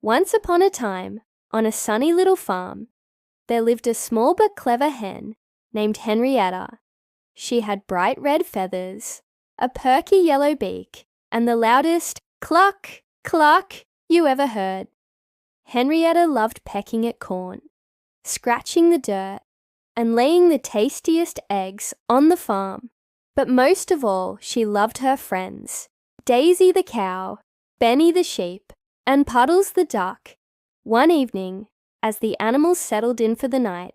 Once upon a time, on a sunny little farm, there lived a small but clever hen named Henrietta. She had bright red feathers, a perky yellow beak, and the loudest cluck, cluck you ever heard. Henrietta loved pecking at corn, scratching the dirt, and laying the tastiest eggs on the farm. But most of all, she loved her friends, Daisy the cow, Benny the sheep, and Puddles the duck. One evening, as the animals settled in for the night,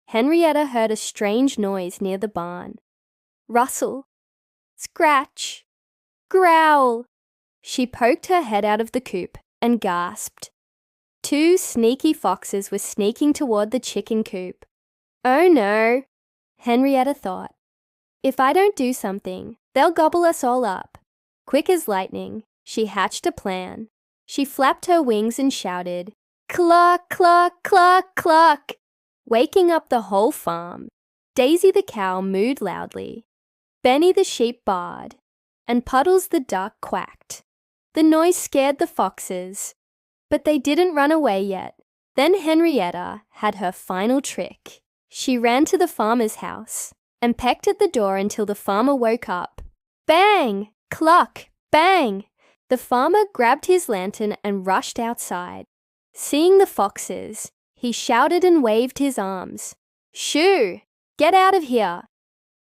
Henrietta heard a strange noise near the barn. Rustle, scratch, growl. She poked her head out of the coop and gasped. 2 sneaky foxes were sneaking toward the chicken coop. Oh no, Henrietta thought. If I don't do something, they'll gobble us all up. Quick as lightning, she hatched a plan. She flapped her wings and shouted, cluck, cluck, cluck, cluck, waking up the whole farm. Daisy the cow mooed loudly. Benny the sheep baaed, and Puddles the duck quacked. The noise scared the foxes, but they didn't run away yet. Then Henrietta had her final trick. She ran to the farmer's house and pecked at the door until the farmer woke up. Bang! Cluck! Bang! The farmer grabbed his lantern and rushed outside. Seeing the foxes, he shouted and waved his arms. Shoo! Get out of here!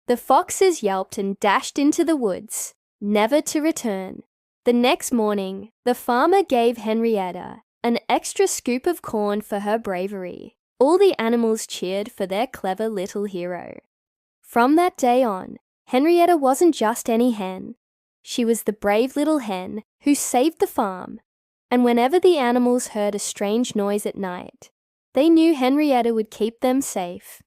The foxes yelped and dashed into the woods, never to return. The next morning, the farmer gave Henrietta an extra scoop of corn for her bravery. All the animals cheered for their clever little hero. From that day on, Henrietta wasn't just any hen. She was the brave little hen who saved the farm. And whenever the animals heard a strange noise at night, they knew Henrietta would keep them safe.